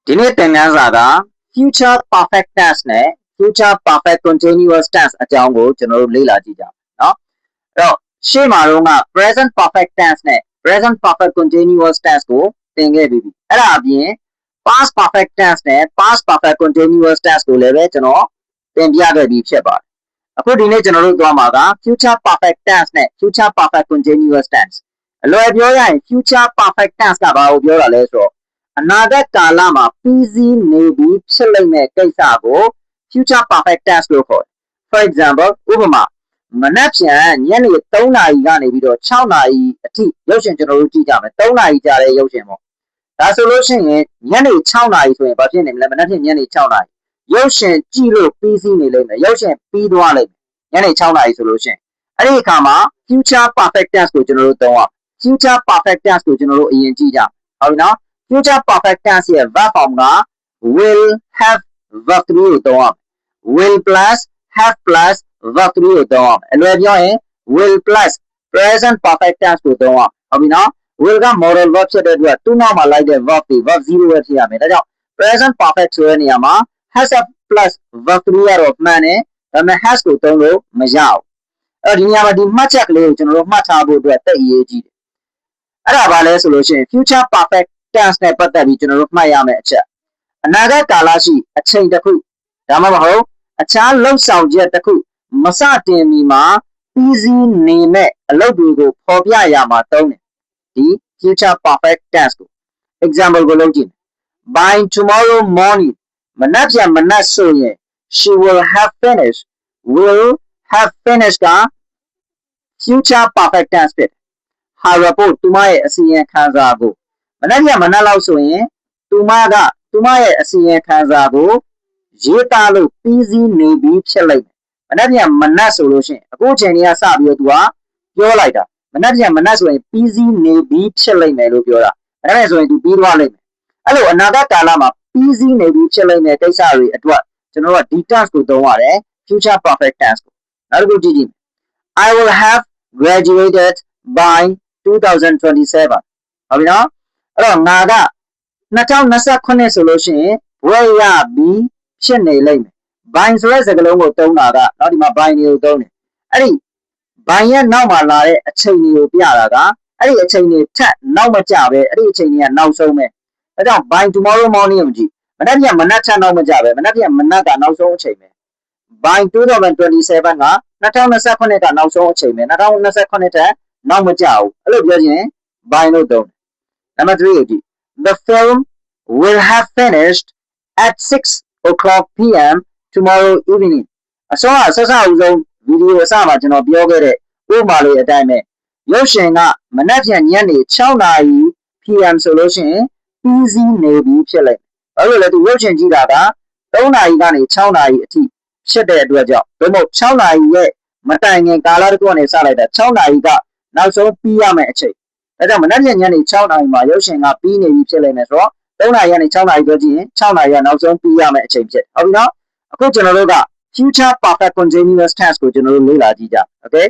ဒီနေ့သင်ခန်းစာက future perfect tense နဲ့ future perfect continuous tense အကြောင်းကိုကျွန်တော်တို့လေ့လာကြည့်ကြမယ်เนาะအဲ့တော့ရှေ့မှာတော့က present perfect tense နဲ့ present perfect continuous tense ကိုသင်ခဲ့ပြီးပြီအဲ့ဒါအပြင် past perfect tense နဲ့ past perfect continuous tense ကိုလည်းပဲကျွန်တော်သင်ပြခဲ့ပြီးဖြစ်ပါတယ်အခုဒီနေ့ကျွန်တော်တို့သွားမှာက future perfect tense နဲ့ future perfect continuous tense အလွယ်ပြောရရင် future perfect tense ကဘာကိုပြောတာလဲဆိုတော့အနာဂတ်ကာလမှာပြီးစီးနေပြီးဖြစ်လိမ့်မယ့်ကိစ္စကို future perfect tense လို့ခေါ်တယ် For example ဥပမာမနက်ဖြန်ညနေ3နာရီကနေပြီးတော့6နာရီအထိရုပ်ရှင်ကျွန်တော်တို့ကြည့်ကြမယ်3နာရီကြာတဲ့ရုပ်ရှင်ပေါ့ဒါဆိုလို့ရှိရင်ညနေ6နာရီဆိုရင်ဘာဖြစ်နေမလဲမနက်ဖြန်ညနေ6နာရီရုပ်ရှင်ကြည့်လို့ပြီးစီးနေလိမ့်မယ်ရုပ်ရှင်ပြီးသွားလိမ့်မယ်ညနေ6နာရီဆိုလို့ရှိရင်အဲ့ဒီအခါမှာ future perfect tense ကိုကျွန်တော်တို့သုံးရ future perfect tense ကိုကျွန်တော်တို့အရင်ကြည့်ကြဟုတ်ပြီနော်future perfect tense ရဲ့ verb form က will have verb 3ကိုသုံးရမယ် will plus have plus verb 3ကိုသုံးရမယ်အလွယ်ပြောရင် will plus present perfect tense ကိုသုံးရဟုတ်ပြီနော် will က modal verb ဖြစ်တဲ့အတွက်သူ့နောက်မှာလိုက်တဲ့ verb တွေ verb 0ပဲဖြစ်ရမယ်ဒါကြောင့် present perfect ဆိုတဲ့နေရာမှာ has plus verb 3ကတော့မှန်တယ်ဒါပေမဲ့ has ကိုသုံးလို့မရဘူးအဲ့ဒီနေရာမှာဒီမှတ်ချက်ကလေးကိုကျွန်တော်တို့မှတ်ထားဖို့အတွက်သိအရေးကြီးတယ်အဲ့ဒါဘာလဲဆိုလို့ရှိရင် future perfect tense နဲ့ပတ်သက်ပြီးကျွန်တော်တို့မှတ်ရမယ့်အချက်အနာဂတ်ကာလရှိအချိန်တစ်ခုဒါမှမဟုတ်အခြားလှုပ်ဆောင်ချက်တစ်ခုမစတင်မီမှာပြီးစီးနေမဲ့အလုပ်တွေကိုဖော်ပြရမှာသုံးတယ်ဒီ future perfect tense ကို example ကိုလုပ်ကြည့် by tomorrow morning မနက်ဖြန်မနက်ဆိုရင် she will have finished will have finished က future perfect tense ဖြစ်her report သူမရဲ့အစီရင်ခံစာကိုမနက်ဖြန်မနက်လောက်ဆိုရင်သူမရဲ့အစီရင်ခံစာကိုရေးသားလို့ပြီးစီးနေပြီးဖြစ်လိမ့်မယ်မနက်ဖြန်မနက်ဆိုလို့ရှိရင်အခုချိန်ကြီးကစပြီးတော့သူကပြောလိုက်တာမနက်ဖြန်မနက်ဆိုရင်ပြီးစီးနေပြီးဖြစ်လိမ့်မယ်လို့ပြောတာမနက်ဖြန်ဆိုရင်သူပြီးသွားလိမ့်မယ်အဲ့လိုအနာဂတ်ကာလမှာပြီးစီးနေပြီးဖြစ်လိမ့်မယ်ကိစ္စတွေအတွက်ကျွန်တော်တို့ကဒီ tense ကိုသုံးရတယ် future perfect tense ကိုနောက်တစ်ခုကြည့်ကြည့် I will have graduated by 2027ဟုတ်ပြီနော်အဲ့တော့ငါက2029ဆိုလို့ရှိရင်ဘွဲရပြီးဖြစ်နေလိမ့်မယ် by ဆိုတဲ့စကားလုံးကိုသုံးတာကเนาะဒီမှာ by တွေကိုသုံးတယ်အဲ့ဒီ by ရဲ့နောက်မှာလာတဲ့အချိန်တွေကိုပြတာကအဲ့ဒီအချိန်တွေထက်နောက်မကျပဲအဲ့ဒီအချိန်တွေကနောက်ဆုံးပဲဒါကြောင့် by tomorrow morning ကိုကြည့်မနက်ဖြန်မနက်ထက်နောက်မကျပဲမနက်ဖြန်မနက်ကနောက်ဆုံးအချိန်ပဲ by 2027က2029ကနောက်ဆုံးအချိန်ပဲ2029ထက်နောက်မကျဘူးအဲ့လိုပြောရင် by လို့သုံးတယ် Number 3 the film will have finished at 6 o'clock p.m. tomorrow evening အစောအဆက်ဦးဆုံးဗီဒီယိုအစမှာကျွန်တော်ပြောခဲ့တဲ့ဥပမာလေးအတိုင်းပဲရုပ်ရှင်ကမနက်ဖြန်ညနေ6နာရီ p.m. ဆိုလို့ရှိရင်ပြီးစီးနေပြီဖြစ်လိမ့်မယ်ဘာလို့လဲသူရုပ်ရှင်ကြည့်တာက3နာရီကနေ6နာရီအထိဖြစ်တဲ့အတွက်ကြောင့်ဘယ်မို့6နာရီရဲ့မတိုင်ခင်ကာလတစ်ခုကနေစလိုက်တာ6နာရီကနောက်ဆုံးပြီးရမယ့်အချိန်ဒါကြောင့်မနက်ဖြန်ညနေ6နာရီမှာရုပ်ရှင်ကပြီးနေပြီဖြစ်လိမ့်မယ်ဆိုတော့3နာရီကနေ6နာရီပြောကြည့်ရင်6နာရီကနောက်ဆုံးပြီးရမယ့်အချိန်ဖြစ်ဟုတ်ပြီနော်အခုကျွန်တော်တို့က future perfect continuous tense ကိုကျွန်တော်တို့လေ့လာကြည့်ကြ okay